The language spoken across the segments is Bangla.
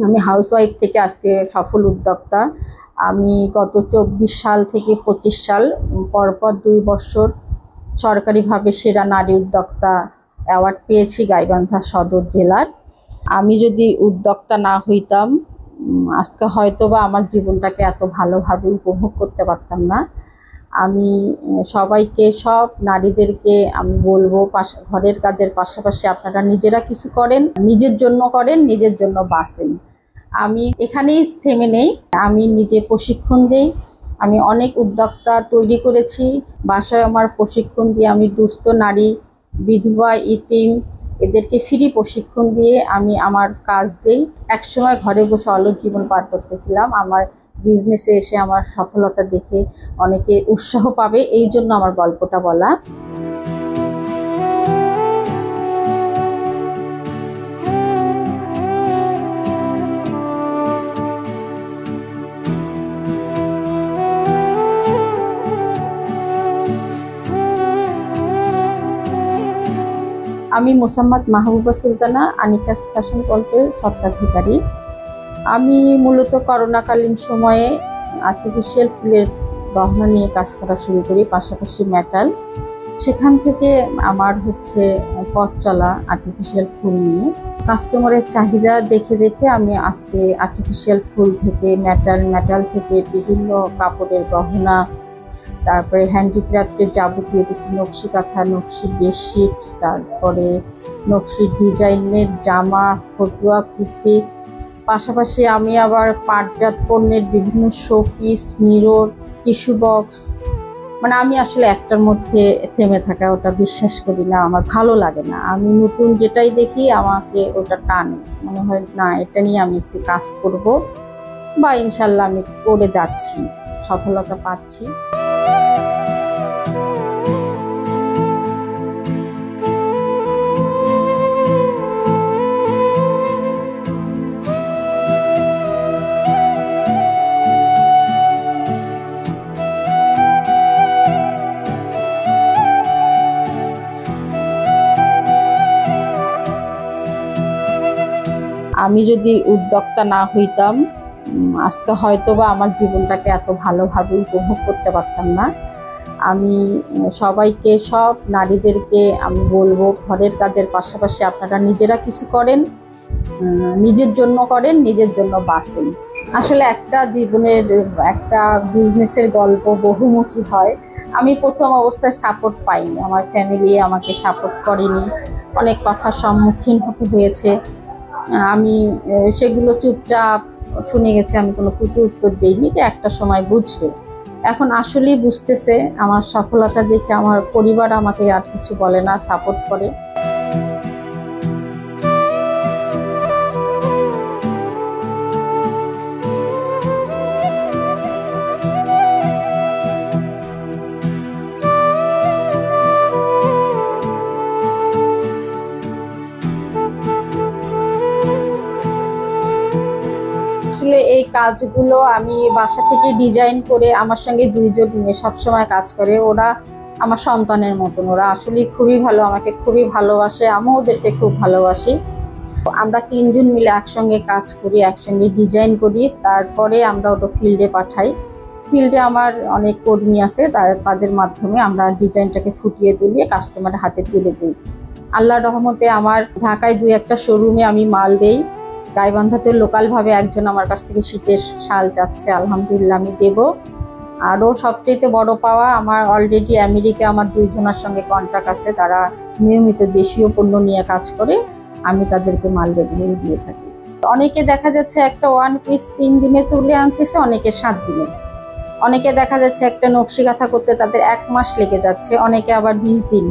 আমি হাউসওয়াইফ থেকে আজকে সফল উদ্যোক্তা। আমি গত 24 সাল থেকে 25 সাল পরপর 2 বছর সরকারিভাবে সেরা নারী উদ্যোক্তা অ্যাওয়ার্ড পেয়েছি গাইবান্ধা সদর জেলার। আমি যদি উদ্যোক্তা না হইতাম আজকে হয়তোবা আমার জীবনটাকে এত ভালোভাবে উপভোগ করতে পারতাম না। আমি সবাইকে, সব নারীদেরকে আমি বলবো, ঘরের কাজের পাশাপাশি আপনারা নিজেরা কিছু করেন, নিজের জন্য করেন, নিজের জন্য বাঁচেন। আমি এখানেই থেমে নেই, আমি নিজে প্রশিক্ষণ দেই। আমি অনেক উদ্যোক্তা তৈরি করেছি। বাসায় আমার প্রশিক্ষণ দিয়ে আমি দুস্থ নারী, বিধবা, ইতিম এদেরকে ফ্রি প্রশিক্ষণ দিয়ে আমি আমার কাজ দেই। একসময় ঘরে বসে অলস জীবন পার করতেছিলাম। আমার বিজনেসে এসে আমার সফলতা দেখে অনেকে উৎসাহ পাবে, এই জন্য আমার গল্পটা বলা। আমি মোসাম্মদ মাহবুবা সুলতানা, আনিকাস ফ্যাশন কল্পের স্বত্বাধিকারী। আমি মূলত করোনাকালীন সময়ে আর্টিফিশিয়াল ফুলের গহনা নিয়ে কাজ করা শুরু করি, পাশাপাশি মেটাল। সেখান থেকে আমার পথ চলা আর্টিফিশিয়াল ফুল নিয়ে। কাস্টমারের চাহিদা দেখে দেখে আমি আজকে আর্টিফিশিয়াল ফুল থেকে মেটাল থেকে বিভিন্ন কাপড়ের গহনা, তারপরে হ্যান্ডিক্রাফটের যাবতীয় কিছু নকশি কাঁথা, নকশি বেডশিট, তারপরে নকশি ডিজাইনের জামা, ফতুয়া, কুর্তি, পাশাপাশি আমি আবার পাটজাত পণ্যের বিভিন্ন শোপিস, মিরর, টিস্যু বক্স, মানে আমি আসলে একটার মধ্যে থেমে থাকা ওটা বিশ্বাস করি না, আমার ভালো লাগে না। আমি নতুন যেটাই দেখি আমাকে ওটা টানে, মনে হয় না এটা নিয়ে আমি একটু কাজ করব, বা ইনশাল্লাহ আমি করে যাচ্ছি, সফলতা পাচ্ছি। আমি যদি উদ্যোক্তা না হইতাম আজকে হয়তোবা আমার জীবনটাকে এত ভালোভাবে উপভোগ করতে পারতাম না। আমি সবাইকে, সব নারীদেরকে আমি বলবো, ঘরের কাজের পাশাপাশি আপনারা নিজেরা কিছু করেন, নিজের জন্য করেন, নিজের জন্য বাঁচেন। আসলে একটা জীবনের, একটা বিজনেসের গল্প বহুমুখী হয়। আমি প্রথম অবস্থায় সাপোর্ট পাইনি, আমার ফ্যামিলি আমাকে সাপোর্ট করেনি, অনেক কথার সম্মুখীন হতে হয়েছে। আমি সেগুলো চুপচাপ শুনে গেছি, আমি কোনো প্রতি উত্তর দিইনি, যে একটা সময় বুঝবে। এখন আসলেই বুঝতেছে, আমার সফলতা দেখে আমার পরিবার আমাকে আর কিছু বলে না, সাপোর্ট করে। আসলে এই কাজগুলো আমি বাসা থেকে ডিজাইন করে, আমার সঙ্গে 2 জন মেয়ে সবসময় কাজ করে, ওরা আমার সন্তানের মতন, ওরা আসলে খুবই ভালো, আমাকে খুবই ভালোবাসে, আমিও ওদেরকে খুব ভালোবাসি। আমরা 3 জন মিলে একসঙ্গে কাজ করি, একসঙ্গে ডিজাইন করি, তারপরে আমরা ওটা ফিল্ডে পাঠাই। ফিল্ডে আমার অনেক কর্মী আছে, তাদের মাধ্যমে আমরা ডিজাইনটাকে ফুটিয়ে তুলিয়ে কাস্টমারের হাতে তুলে দিই। আল্লাহর রহমতে আমার ঢাকায় 2-1টা শোরুমে আমি মাল দেই। গাইবান্ধাতে লোকালভাবে একজন আমার কাছ থেকে শীতের শাল চাচ্ছে, আলহামদুলিল্লাহ আমি দেব। আরও সবচেয়ে বড় পাওয়া, আমার অলরেডি আমেরিকা আমার 2 জনের সঙ্গে কন্ট্রাক্ট আছে, তারা নিয়মিত দেশীয় পণ্য নিয়ে কাজ করে, আমি তাদেরকে মাল রেগুলার দিয়ে থাকি। অনেকে দেখা যাচ্ছে একটা 1 পিস 3 দিনে তুলে আনতেছে, অনেকে 7 দিনে, অনেকে দেখা যাচ্ছে একটা নকশি কাঁথা করতে তাদের 1 মাস লেগে যাচ্ছে, অনেকে আবার 20 দিন।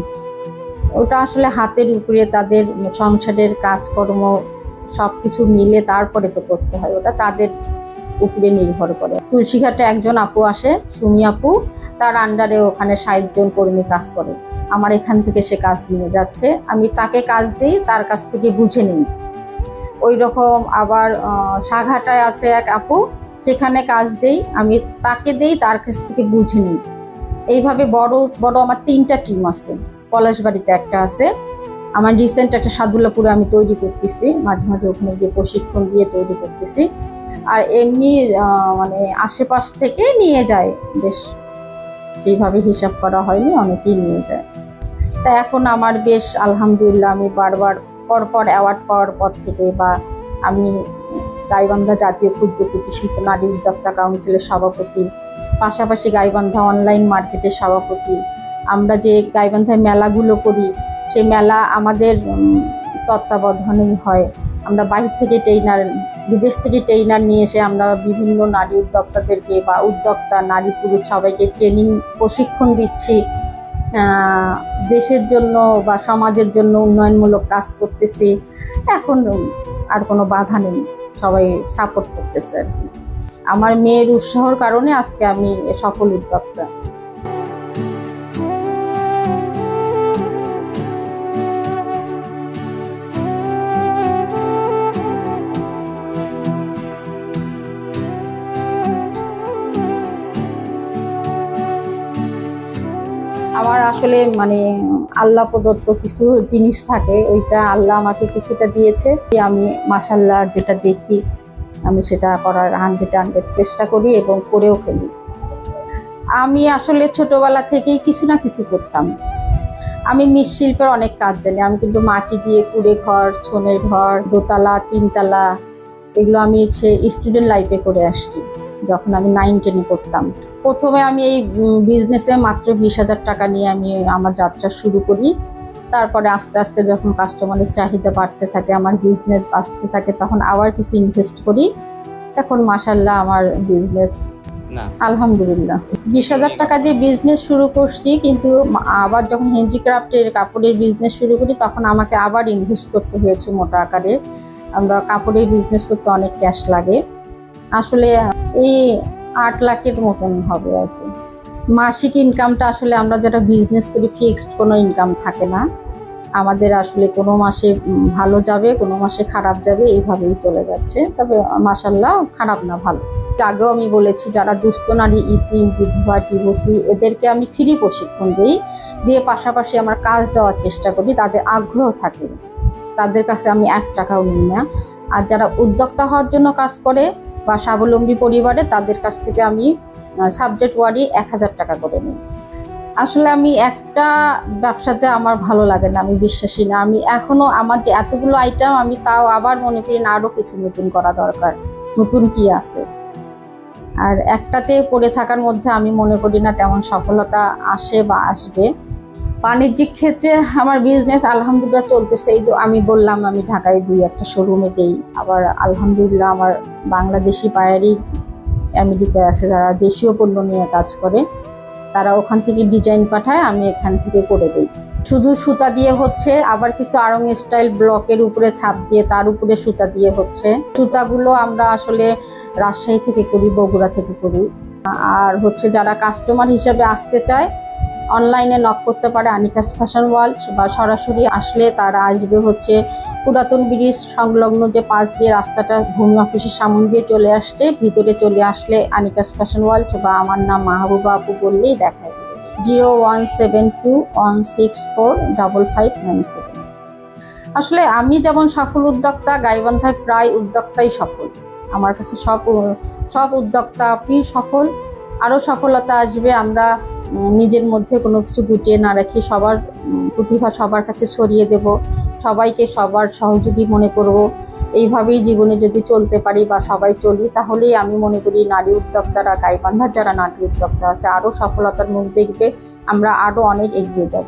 ওটা আসলে হাতের উপরে তাদের সংসারের কাজকর্ম সব কিছু মিলে তারপরে তো করতে হয়, ওটা তাদের উপরে নির্ভর করে। তুলসীঘাটে একজন আপু আসে, সুমি আপু, তার আন্ডারে ওখানে 60 জন কর্মী কাজ করে। আমার এখান থেকে সে কাজ নিয়ে যাচ্ছে, আমি তাকে কাজ দিই, তার কাছ থেকে বুঝে নিই। ওই রকম আবার সাঘাটায় আছে এক আপু, সেখানে কাজ দেই, আমি তাকে দেই, তার কাছ থেকে বুঝে নিই। এইভাবে বড় বড় আমার 3টা টিম আছে। পলাশবাড়িতে একটা আছে, আমার রিসেন্ট একটা সাদুল্লাপুরে আমি তৈরি করতেছি, মাঝে মাঝে ওখানে গিয়ে প্রশিক্ষণ দিয়ে তৈরি করতেছি। আর এমনি মানে আশেপাশ থেকে নিয়ে যায়, বেশ যেভাবে হিসাব করা হয়নি অনেকেই নিয়ে যায়। তা এখন আমার বেশ আলহামদুলিল্লাহ, আমি বারবার পরপর অ্যাওয়ার্ড পাওয়ার পর থেকে, বা আমি গাইবান্ধা জাতীয় ক্ষুদ্র কুটির শিল্প নারী উদ্যোক্তা কাউন্সিলের সভাপতি, পাশাপাশি গাইবান্ধা অনলাইন মার্কেটের সভাপতি। আমরা যে গাইবান্ধায় মেলাগুলো করি, সেই মেলা আমাদের তত্ত্বাবধানেই হয়। আমরা বাহির থেকে ট্রেনার, বিদেশ থেকে ট্রেনার নিয়ে এসে আমরা বিভিন্ন নারী উদ্যোক্তাদেরকে বা উদ্যোক্তা নারী পুরুষ সবাইকে ট্রেনিং প্রশিক্ষণ দিচ্ছি। দেশের জন্য বা সমাজের জন্য উন্নয়নমূলক কাজ করতেছি। এখন আর কোনো বাধা নেই, সবাই সাপোর্ট করতেছে আর কি। আমার মেয়ের উৎসাহর কারণে আজকে আমি সফল উদ্যোক্তা। আমার আসলে মানে আল্লাহ প্রদত্ত কিছু জিনিস থাকে, ওইটা আল্লাহ আমাকে কিছুটা দিয়েছে। আমি মাশাআল্লাহ যেটা দেখি আমি সেটা করার 100% চেষ্টা করি এবং করেও ফেলি। আমি আসলে ছোটবেলা থেকেই কিছু না কিছু করতাম। আমি মৃৎশিল্পের অনেক কাজ জানি। আমি কিন্তু মাটি দিয়ে কুড়ে ঘর, ছনের ঘর, দোতলা, তিনতলা, এগুলো আমি স্টুডেন্ট লাইফে করে আসছি। যখন আমি 9-10 পড়তাম, প্রথমে আমি এই বিজনেসে মাত্র 20,000 টাকা নিয়ে আমি আমার যাত্রা শুরু করি। তারপরে আস্তে আস্তে যখন কাস্টমারের চাহিদা বাড়তে থাকে, আমার বিজনেস বাড়তে থাকে, তখন আবার কিছু ইনভেস্ট করি। এখন মাশাআল্লাহ আমার বিজনেস আলহামদুলিল্লাহ। 20,000 টাকা দিয়ে বিজনেস শুরু করছি, কিন্তু আবার যখন হ্যান্ডিক্রাফটের কাপড়ের বিজনেস শুরু করি তখন আমাকে আবার ইনভেস্ট করতে হয়েছে মোটা আকারে। আমরা কাপড়ের বিজনেস করতে অনেক ক্যাশ লাগে, আসলে এই 8 লাখের মতন হবে আর কি। মাসিক ইনকামটা আসলে আমরা যারা বিজনেস করি ফিক্সড কোনো ইনকাম থাকে না আমাদের, আসলে কোনো মাসে ভালো যাবে, কোনো মাসে খারাপ যাবে, এইভাবেই চলে যাচ্ছে। তবে মাশাআল্লাহ খারাপ না, ভালো। আগেও আমি বলেছি, যারা দুস্থ নারী, ইতিম, বিধবা, ডিভোর্সি, এদেরকে আমি ফ্রি প্রশিক্ষণ দিই, দিয়ে পাশাপাশি আমার কাজ দেওয়ার চেষ্টা করি। তাদের আগ্রহ থাকে, তাদের কাছে আমি 1 টাকাও নিই না। আর যারা উদ্যোক্তা হওয়ার জন্য কাজ করে বা স্বাবলম্বী পরিবারে, তাদের কাছ থেকে আমি সাবজেক্ট ওয়ারি 1000 টাকা করে নিই। আসলে আমি একটা ব্যবসাতে আমার ভালো লাগে না, আমি বিশ্বাসী না। আমি এখনও আমার যে এতগুলো আইটেম, আমি তাও আবার মনে করি না আরও কিছু নতুন করা দরকার, নতুন কি আছে। আর একটাতে পড়ে থাকার মধ্যে আমি মনে করি না তেমন সফলতা আসে বা আসবে। বাণিজ্যিক ক্ষেত্রে আমার বিজনেস আলহামদুলিল্লাহ চলতেছে। এই যে আমি বললাম আমি ঢাকায় 2-1টা শোরুমে দিই, আবার আলহামদুলিল্লাহ আমার বাংলাদেশি পায়ারি আমেরিকায় আছে যারা দেশীয় পণ্য নিয়ে কাজ করে, তারা ওখান থেকে ডিজাইন পাঠায়, আমি এখান থেকে করে দিই। শুধু সুতা দিয়ে হচ্ছে, আবার কিছু আড়ং স্টাইল ব্লকের উপরে ছাপ দিয়ে তার উপরে সুতা দিয়ে হচ্ছে। সুতাগুলো আমরা আসলে রাজশাহী থেকে করি, বগুড়া থেকে করি। আর হচ্ছে যারা কাস্টমার হিসাবে আসতে চায় অনলাইনে নক করতে পারে আনিকাস ফ্যাশন ওয়ার্ল্ড, বা সরাসরি আসলে তারা আসবে হচ্ছে পুরাতন ব্রিজ সংলগ্ন যে পাশ দিয়ে রাস্তাটা ভূমি অফিসের সামনে দিয়ে চলে আসছে, ভিতরে চলে আসলে আনিকাস ফ্যাশন ওয়ার্ল্ড বা আমার নাম মাহবুবা আপু বললেই দেখায়। 01721645597। আসলে আমি যেমন সফল উদ্যোক্তা, গাইবান্ধায় প্রায় উদ্যোক্তাই সফল। আমার কাছে সব উদ্যোক্তা সফল। আরও সফলতা আসবে, আমরা নিজের মধ্যে কোনো কিছু গুটিয়ে না রাখি, সবার প্রতিভা সবার কাছে ছড়িয়ে দেব, সবাইকে সবার সহযোগী মনে করব। এইভাবেই জীবনে যদি চলতে পারি বা সবাই চলি, তাহলেই আমি মনে করি নারী উদ্যোক্তারা, গাইবান্ধার যারা নারী উদ্যোক্তা আছে, আরও সফলতার মুখ দেখবে, আমরা আরও অনেক এগিয়ে যাব।